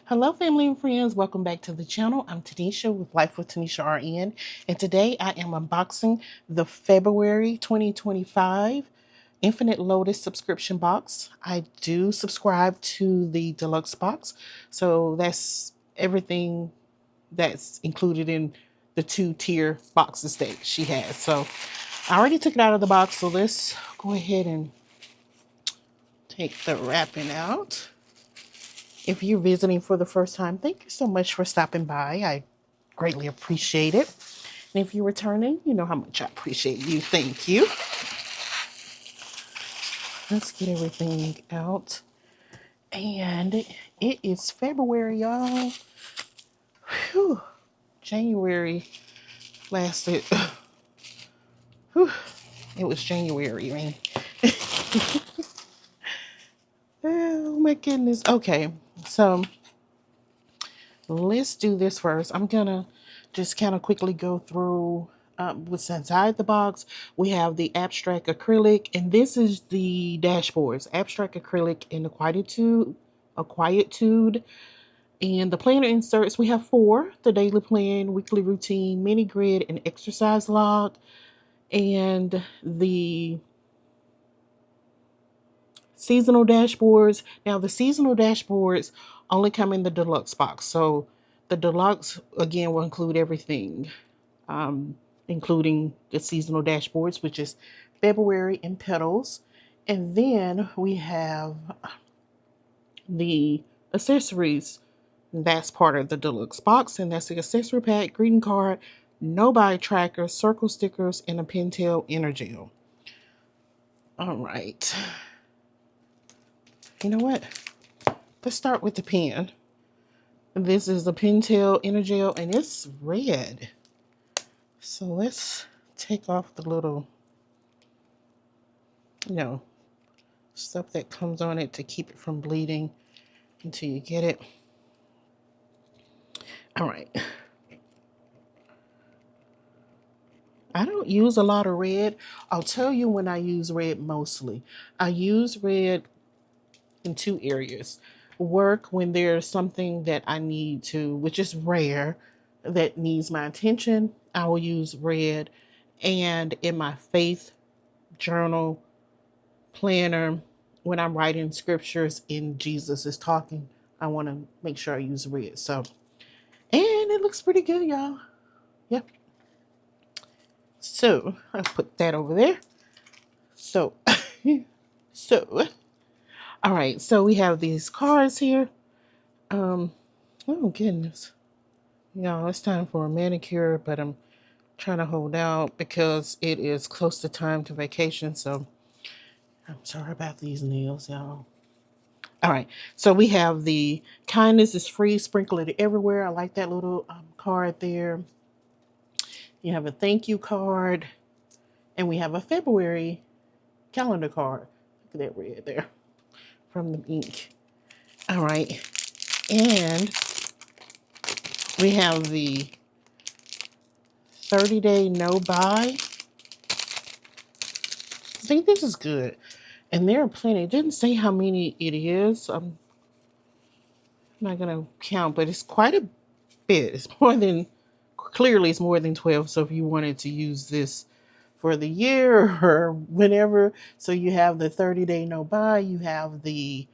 Hello, family and friends. Welcome back to the channel. I'm Tanisha with Life with Tanisha RN, and today I am unboxing the February 2025 Infinite Lotus subscription box. I do subscribe to the deluxe box, so that's everything that's included in the two-tier boxes that she has. So I already took it out of the box, so let's go ahead and take the wrapping out. If you're visiting for the first time, thank you so much for stopping by. I greatly appreciate it. And if you're returning, you know how much I appreciate you. Thank you. Let's get everything out. And it is February, y'all. Whew. January lasted. Whew. It was January, man. Oh my goodness. Okay, so let's do this first. I'm gonna just kind of quickly go through what's inside the box. We have the abstract acrylic, and this is the dashboards. Abstract acrylic and a quietude. And the planner inserts, we have 4: the daily plan, weekly routine, mini grid, and exercise log. And the seasonal dashboards. Now, the seasonal dashboards only come in the deluxe box. So the deluxe, again, will include everything, including the seasonal dashboards, which is February and petals. And then we have the accessories. That's part of the deluxe box, and that's the accessory pack, greeting card, no buy tracker, circle stickers, and a Pentel Energel. All right. You know what? Let's start with the pen. This is the Pentel Energel, and it's red. So let's take off the little, stuff that comes on it to keep it from bleeding until you get it. All right. I don't use a lot of red. I'll tell you when I use red mostly. I use red in 2 areas. Work, when there's something that I need to, which is rare, that needs my attention, I will use red. And in my faith journal planner, when I'm writing scriptures and Jesus is talking, I want to make sure I use red. So, and it looks pretty good, y'all. Yep. So I'll put that over there. So, so, all right. So we have these cards here. Oh goodness. Y'all, it's time for a manicure, but I'm trying to hold out because it is close to time to vacation. So I'm sorry about these nails, y'all. All right. So we have the kindness is free, sprinkle it everywhere. I like that little card there. You have a thank you card, and we have a February calendar card. Look at that red there from the ink. All right. And we have the 30-day no buy. I think this is good. And there are plenty. It didn't say how many it is. I'm not going to count, but it's quite a bit. It's more than, clearly it's more than 12. So if you wanted to use this for the year or whenever, so you have the 30-day no buy, you have the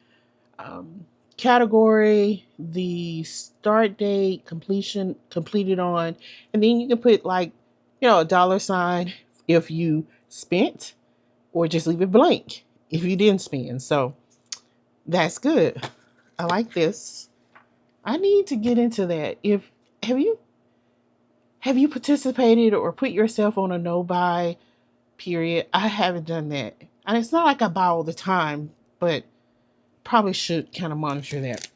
category, the start date, completion, completed on, and then you can put like, a dollar sign if you spent, or just leave it blank if you didn't spend. So that's good. I like this. I need to get into that. If have you participated or put yourself on a no buy period? I haven't done that. And it's not like I buy all the time, but probably should kind of monitor that.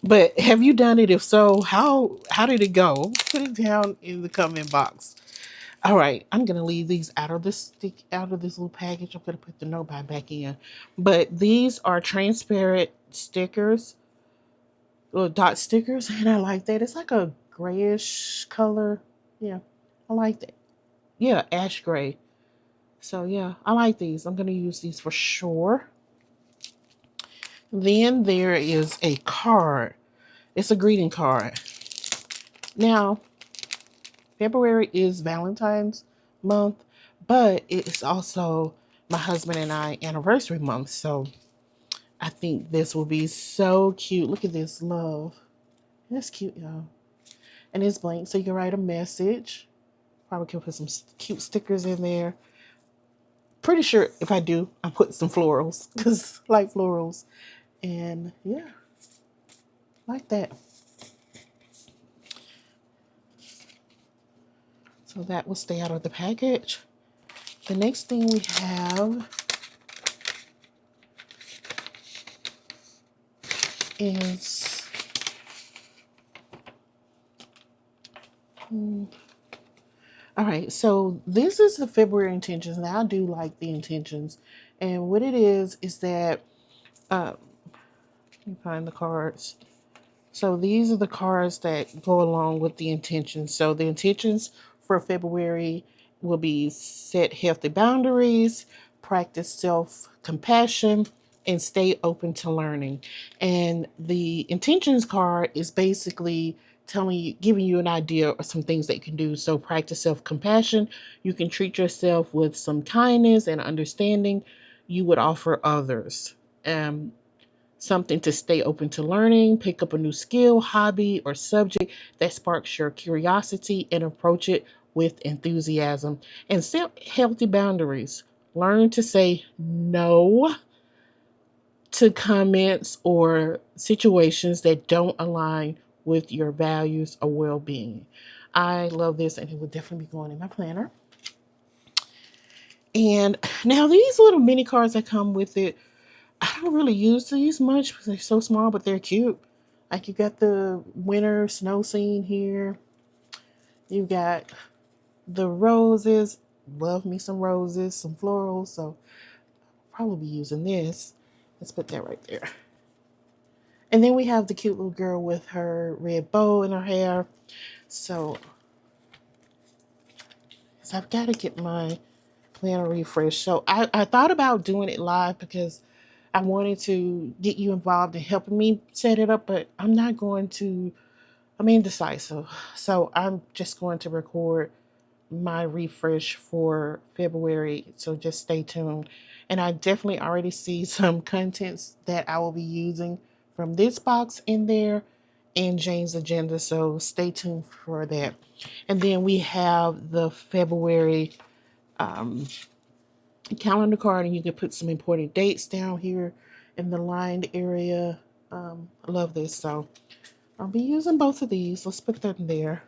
But have you done it? If so, how did it go? Put it down in the comment box. All right, I'm gonna leave these out of this little package. I'm gonna put the no buy back in. But these are transparent stickers, little dot stickers, and I like that. It's like a grayish color. Yeah, I like that. Yeah, ash gray. So yeah, I like these. I'm gonna use these for sure. Then there is a card. It's a greeting card. Now, February is Valentine's month, but it's also my husband and I anniversary month. So I think this will be so cute. Look at this love. That's cute, y'all. And it's blank, so you can write a message. Probably can put some cute stickers in there. Pretty sure if I do, I'll put some florals because I like florals. And yeah, like that. So that will stay out of the package. The next thing we have is all right, so this is the February intentions. Now I do like the intentions. And what it is that let me find the cards. So these are the cards that go along with the intentions. So the intentions for February will be set healthy boundaries, practice self-compassion, and stay open to learning. And the intentions card is basically telling you, giving you an idea of some things that you can do. So practice self-compassion. You can treat yourself with some kindness and understanding you would offer others. Something to stay open to learning, pick up a new skill, hobby, or subject that sparks your curiosity and approach it with enthusiasm. And set healthy boundaries. Learn to say no to comments or situations that don't align with your values or well-being. I love this, and it will definitely be going in my planner. And now these little mini cards that come with it, I don't really use these much because they're so small, but they're cute. Like you got the winter snow scene here. You got the roses. Love me some roses, some florals. So I'll probably be using this. Let's put that right there. And then we have the cute little girl with her red bow in her hair. So I've got to get my planner refreshed. So I thought about doing it live because I wanted to get you involved in helping me set it up, but I'm not going to, I'm indecisive. So I'm just going to record my refresh for February. So just stay tuned. And I definitely already see some contents that I will be using from this box in there and Jane's agenda. So stay tuned for that. And then we have the February calendar card, and you can put some important dates down here in the lined area. I love this, so I'll be using both of these. Let's put them there.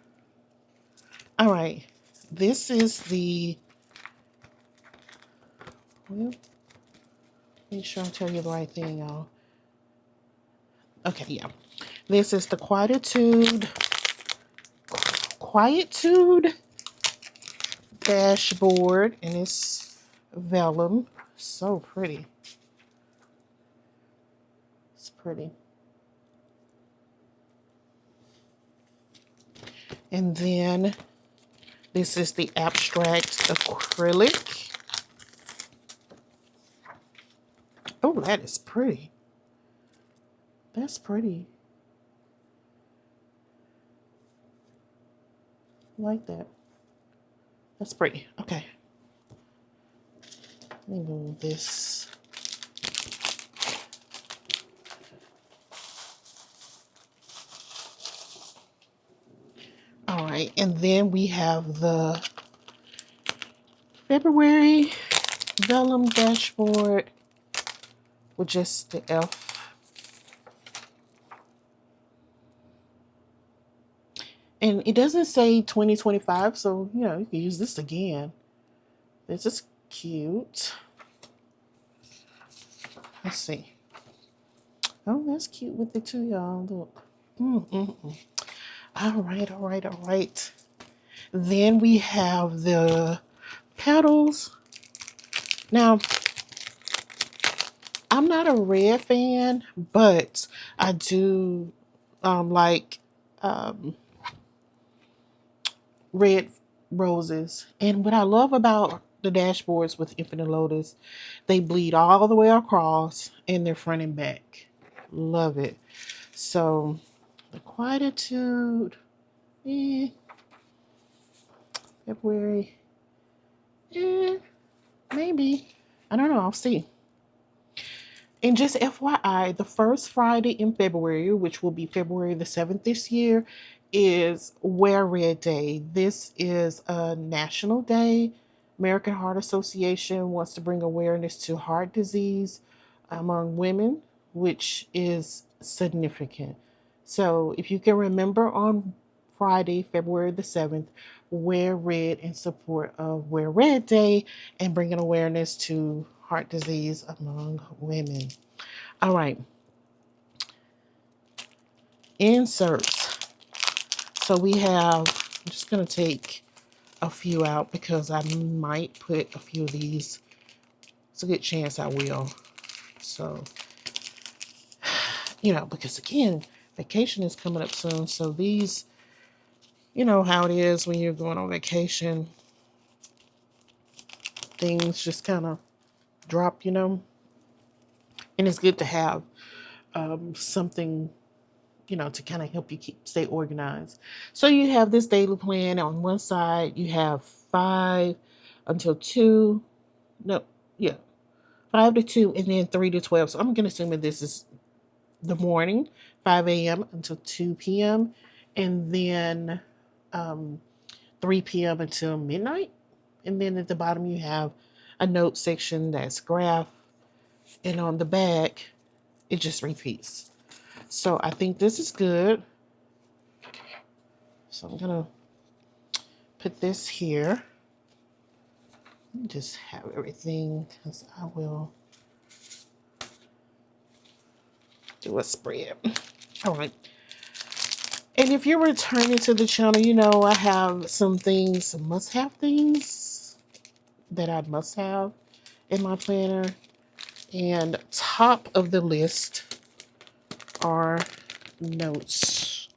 All right, this is the, well, make sure I'm telling you the right thing, y'all. Okay, yeah, this is the Quietude dashboard, and it's vellum. So pretty. It's pretty. And then this is the abstract acrylic. Oh, that is pretty. That's pretty. I like that. That's pretty. Okay. Let me move this. All right, and then we have the February vellum dashboard with just the F. And it doesn't say 2025, so you know you can use this again. This is cute. Let's see. Oh, that's cute with it too, y'all. Look. All right. Then we have the petals. Now, I'm not a red fan, but I do like red roses. And what I love about the dashboards with Infinite Lotus, they bleed all the way across in their front and back. love it. So the Quietude, February, maybe. I don't know. I'll see. And just FYI, the first Friday in February, which will be February the 7th this year, is Wear Red Day. This is a national day. American Heart Association wants to bring awareness to heart disease among women, which is significant. So if you can remember on Friday, February the 7th, wear red in support of Wear Red Day and bringing awareness to heart disease among women. All right. Inserts. So we have, I'm just going to take a few out because I might put a few of these. It's a good chance I will. So, because again, vacation is coming up soon. So these, you know how it is when you're going on vacation. Things just kind of drop, And it's good to have something, to kind of help you stay organized. So you have this daily plan. On one side, you have 5 until 2. No, yeah, 5 to 2, and then 3 to 12. So I'm going to assume that this is the morning, 5 a.m. until 2 p.m., and then 3 p.m. until midnight. And then at the bottom, you have a note section that's graph, and on the back, it just repeats. So I think this is good. So I'm going to put this here. Just have everything, because I will do a spread. All right. And if you're returning to the channel, I have some things, some must-have things that I must have in my planner. And top of the list are notes.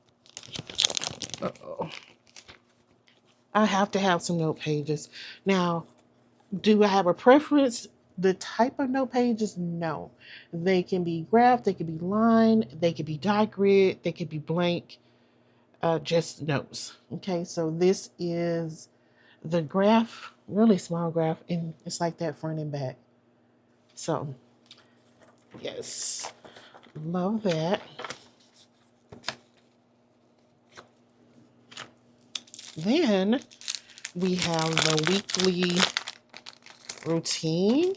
Uh-oh. I have to have some note pages. Now, do I have a preference? The type of note pages? No. They can be graph, they can be line, they can be dot grid, they can be blank, just notes. Okay, so this is the graph, really small graph, and it's like that front and back. So, yes, love that. Then we have the weekly routine.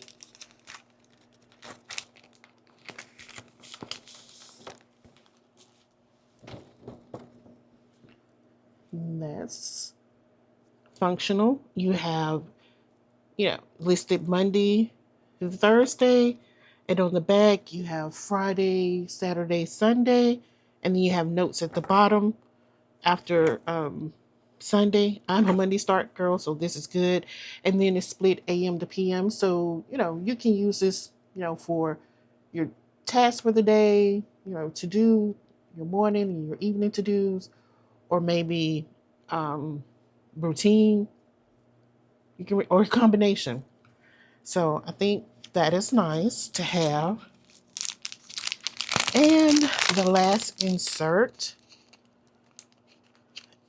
That's functional. You have, listed Monday through Thursday. And on the back, you have Friday, Saturday, Sunday. And then you have notes at the bottom after Sunday. I'm a Monday start girl, so this is good. And then it's split AM to PM. So, you can use this, for your tasks for the day, to do your morning and your evening to-dos, or maybe routine. You can, or a combination. So I think that is nice to have. And the last insert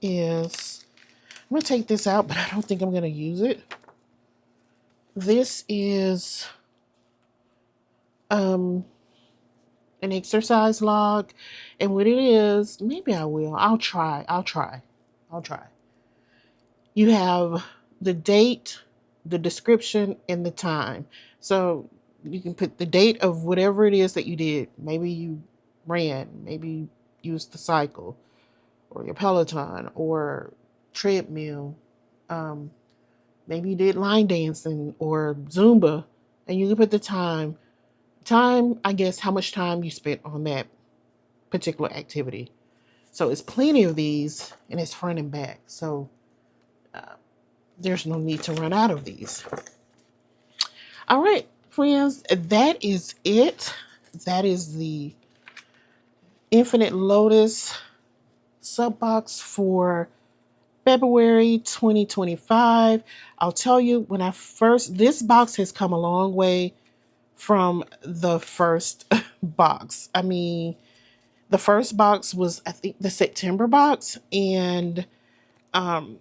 is, I'm going to take this out, but I don't think I'm going to use it. This is an exercise log. And what it is, maybe I will. I'll try. You have the date, the description, and the time. So you can put the date of whatever it is that you did. Maybe you ran, maybe you used the cycle, or your Peloton, or treadmill. Maybe you did line dancing or Zumba, and you can put the time. I guess, how much time you spent on that particular activity. So it's plenty of these, and it's front and back. So there's no need to run out of these. All right, friends, that is it. That is the Infinite Lotus sub box for February 2025. I'll tell you, this box has come a long way from the first box. I mean, the first box was, I think, the September box, and um,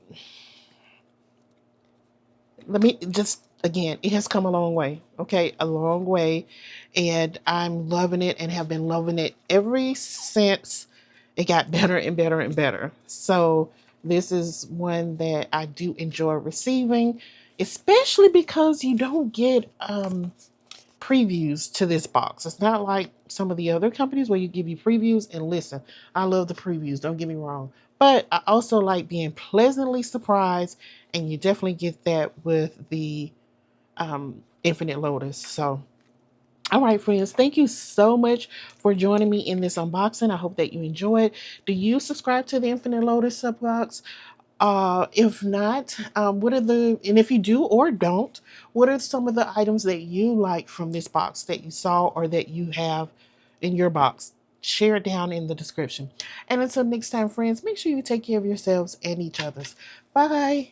let me just, again, it has come a long way. Okay, a long way, and I'm loving it and have been loving it ever since it got better and better and better. So this is one that I do enjoy receiving, especially because you don't get previews to this box. It's not like some of the other companies where you give you previews. And listen, I love the previews, don't get me wrong, but I also like being pleasantly surprised, and you definitely get that with the Infinite Lotus. So all right, friends, thank you so much for joining me in this unboxing. I hope that you enjoyed. Do you subscribe to the Infinite Lotus sub box? If not, what are and if you do or don't, what are some of the items that you like from this box that you saw or that you have in your box? Share it down in the description. And until next time, friends, make sure you take care of yourselves and each other's. Bye.